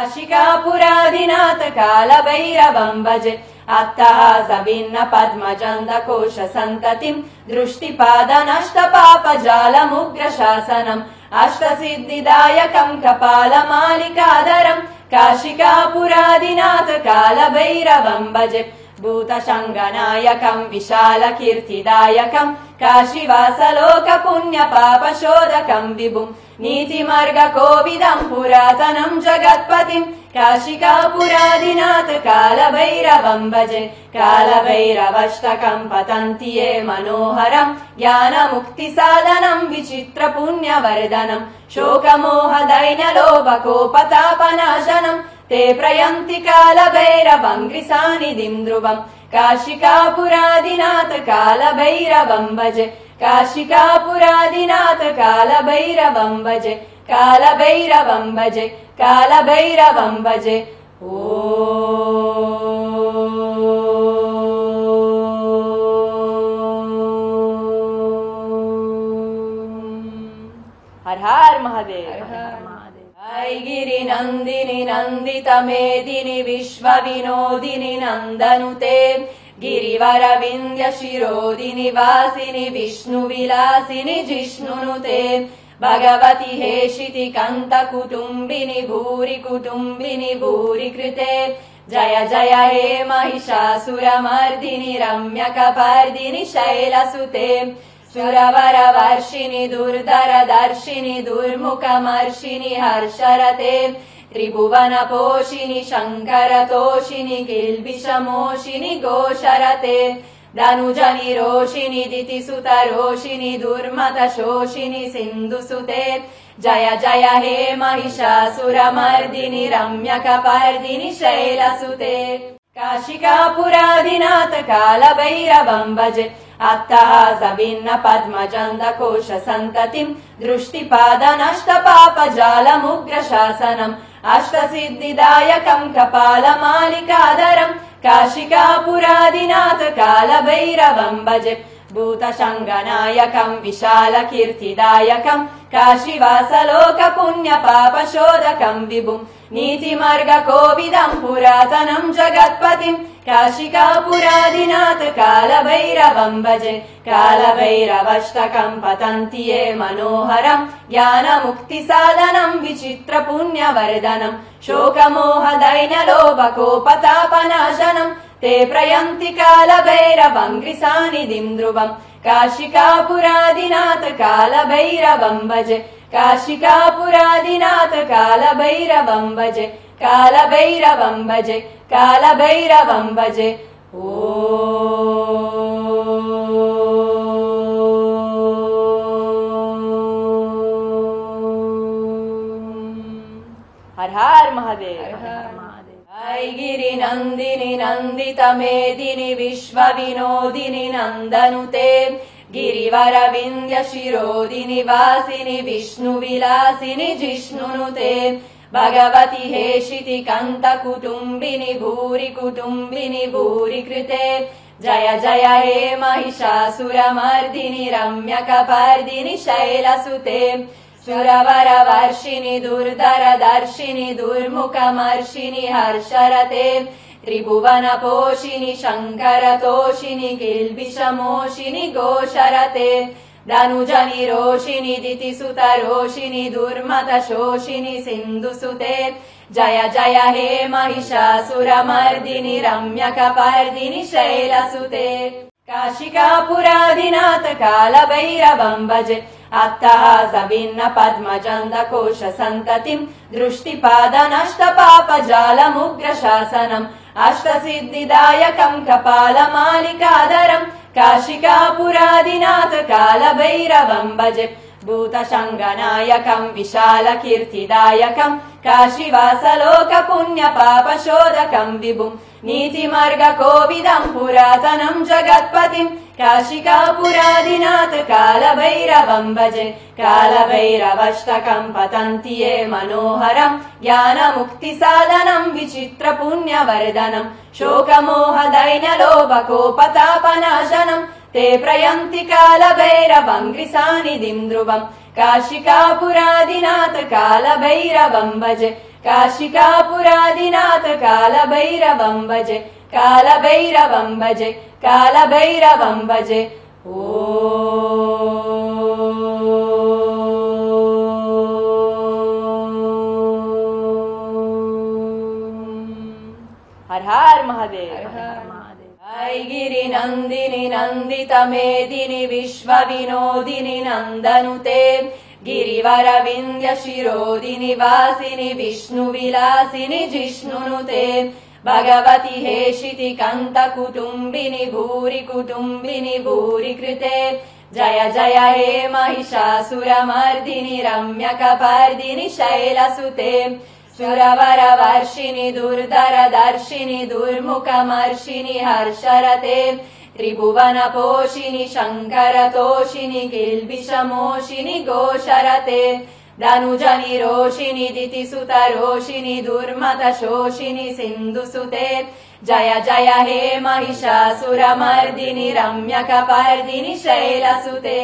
काशिकापुरादिनाथ कालभैरवं भजे अट्टहासभिन्न पद्मचन्दकोश सन्ततिम् दृष्टिपादनष्टपापजालमुग्रशासनम् अष्टसिद्धिदायकम् कपालमालिकाधरम् काशिकापुरादिनाथ कालभैरवं भजे भूतशङ्गनायकम् विशालकीर्तिदायकम् काशीवासलोकपुण्यपापशोधकम् विभुम् नीतिमार्गकोविदम् पुरातनम् जगत्पतिम् काशिकापुरादिनाथ कालभैरवं भजे कालभैरवष्टकम् पतन्ति ये मनोहरम् ज्ञानमुक्तिसाधनम् विचित्रपुण्यवर्धनम् शोकमोहदैन्यलोभकोपतापनाशनम् ते प्रयन्ति कालभैरवं गृसानिधिम् ध्रुवम् काशिकापुरादिनाथ कालभैरवं भजे काशिकापुरादिनाथ कालभैरवं भजे कालभैरवं भजे कालभैरवं भजे ओ हर हर महादेव गिरि नन्दिनि नन्दित मेदिनि विश्वविनोदिनि नन्दनुते गिरिवरविन्द्य शिरोदिनि वासिनि विष्णुविलासिनि जिष्णुनुते भगवति हेशिति कन्त कुटुम्बिनि भूरि कुटुम्बिनि भूरि कृते जय जय हे महिषासुरमर्दिनि रम्यकपर्दिनि शैलसुते सुरवरवर्षिणि दुर्धरदर्शिनि दुर्मुखमर्षिणि हर्षरते त्रिभुवनपोषिणि शङ्करतोषिणि किल्बिषमोषिणि घोषरते धनुजनिरोषिणि दितिसुतरोषिणि दुर्मतशोषिणि सिन्धुसुते जय जय हे महिषासुरमर्दिनि रम्यकपर्दिनि शैलसुते काशिकापुरादिनाथ कालभैरवं भजे अट्टहासभिन्न पद्मचन्दकोश सन्ततिम् दृष्टिपादनष्टपापजालमुग्रशासनम् अष्टसिद्धिदायकम् कपालमालिकाधरम् काशिकापुरादिनाथ कालभैरवं भजे भूतशङ्गनायकम् विशालकीर्तिदायकम् काशीवासलोकपुण्यपापशोधकम् विभुम् नीतिमार्गकोविदम् पुरातनम् जगत्पतिम् काशिकापुरादिनाथ कालभैरवं भजे कालभैरवष्टकम् पतन्ति ये मनोहरम् ज्ञानमुक्तिसाधनम् विचित्रपुण्यवर्धनम् शोकमोहदैन्यलोभकोपतापनाशनम् ते प्रयन्ति कालभैरवं गृसानिधिम् ध्रुवम् काशिकापुरादिनाथ कालभैरवं भजे काशिकापुरादिनाथ कालभैरवं भजे कालभैरवं भजे कालभैरवं भजे ओ हर हर महादेव गिरि नन्दिनि नन्दित मेदिनि विश्वविनोदिनि नन्दनुते गिरिवरविन्द्य शिरोदिनि वासिनि विष्णुविलासिनि जिष्णुनुते भगवति हेशिति कन्त कुटुम्बिनि भूरि कुटुम्बिनि भूरि कृते जय जय हे महिषासुरमर्दिनि रम्यकपर्दिनि शैलसुते सुरवरवर्षिणि दुर्धरदर्शिनि दुर्मुखमर्षिणि हर्षरते त्रिभुवनपोषिणि शङ्करतोषिणि किल्बिषमोषिणि घोषरते धनुजनिरोषिणि दितिसुतरोषिणि दुर्मतशोषिणि सिन्धुसुते जय जय हे महिषासुरमर्दिनि रम्यकपर्दिनि शैलसुते काशिकापुरादिनाथ कालभैरवं भजे अट्टहासभिन्न पद्मचन्दकोश सन्ततिम् दृष्टिपादनष्टपापजालमुग्रशासनम् अष्टसिद्धिदायकम् कपालमालिकाधरम् काशिकापुरादिनाथ कालभैरवं भजे भूतशङ्गनायकम् विशालकीर्तिदायकम् काशीवासलोकपुण्यपापशोधकम् विभुम् नीतिमार्गकोविदम् पुरातनम् जगत्पतिम् काशिकापुरादिनाथ कालभैरवं भजे कालभैरवष्टकम् पतन्ति ये मनोहरम् ज्ञानमुक्तिसाधनम् विचित्रपुण्यवर्धनम् शोकमोहदैन्यलोभकोपतापनाशनम् ते प्रयन्ति कालभैरवं गृसानिधिम् ध्रुवम् काशिकापुरादिनाथ कालभैरवं भजे काशिकापुरादिनाथ कालभैरवं भजे कालभैरवं भजे कालभैरवं भजे ओ हर हर महादेव गिरि नंदिनि नंदित मेदिनि विश्व विनोदिनि नंदनुते गिरिवर विंध्य शिरोदिनि वासिनि विष्णु विलासिनि जिष्णुनुते भगवति हेशिति कंत कुटुंबिनि भूरि कृते जय जय हे महिषासुरमर्दिनि रम्यकपर्दिनि शैलसुते सुरवर वर्षिणि दुर्धर दर्शिनि दुर्मुखमर्षिणि हर्षरते त्रिभुवन पोषिणि शंकर तोषिणि किल्बिषमोषिणि घोषरते धनुजनि रोषिणि दितिसुत रोषिणि दुर्मत शोषिणि सिन्धुसुते जय जय हे महिषासुरमर्दिनि रम्यकपर्दिनि शैलसुते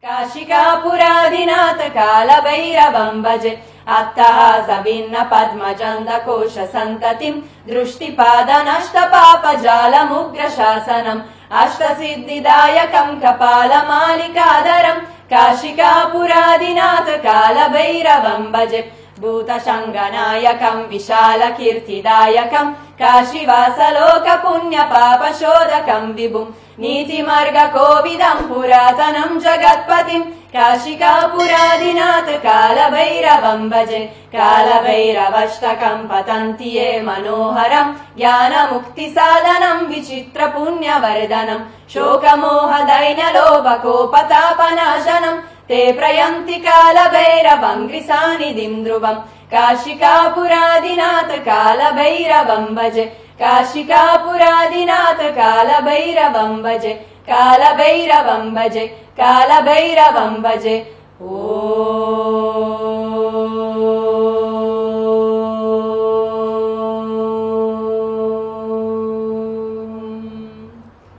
काशिकापुरादिनाथ कालभैरवं भजे अट्टहास भिन्न पद्मचन्द कोश सन्ततिं दृष्टिपादनष्टपापजालमुग्रशासनम् अष्टसिद्धिदायकं कपालमालिकाधरम् काशिकापुरादिनाथ कालभैरवं भजे भूतशङ्गनायकं विशालकीर्तिदायकं काशीवासलोक पुण्यपापशोधकं विभुं नीतिमार्गकोविदं पुरातनं जगत्पतिं काशिकापुरादिनाथ कालभैरवं भजे कालभैरवष्टकं पतन्ति ये मनोहरं ज्ञानमुक्तिसाधनं विचित्रपुण्यवर्धनं शोकमोहदैन्यलोभकोपतापनाशनं ते प्रयन्ति कालभैरवं गृसानिधिं ध्रुवम् काशिकापुरादिनाथ कालभैरवं भजे काशिकापुरादिनाथ कालभैरवं भजे कालभैरवं भजे कालभैरवं भजे ओ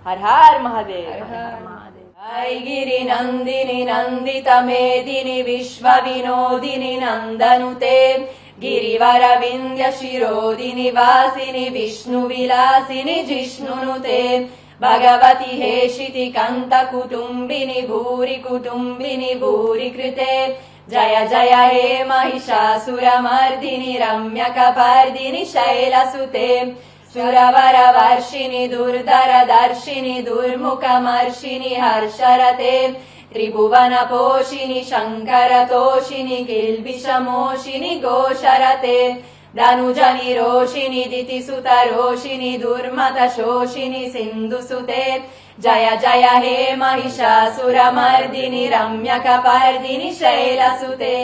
हर हर महादेव गिरि नंदिनि नंदित मेदिनि विश्व विनोदिनि नंदनुते गिरिवर विंध्य शिरोदिनि वासिनि विष्णु विलासिनि जिष्णुनुते भगवति हेशिति कंत कुटुंबिनि भूरि कृते जय जय हे महिषासुरमर्दिनि रम्यकपर्दिनि शैलसुते सुरवर वर्षिणि दुर्धर दर्शिनि दुर्मुखमर्षिणि हर्षरते त्रिभुवन पोषिणि शंकर तोषिणि किल्बिषमोषिणि घोषरते धनुजनि रोषिणि दितिसुत रोषिणि दुर्मत शोषिणि सिन्धुसुते जय जय हे महिषासुरमर्दिनि रम्यकपर्दिनि शैलसुते।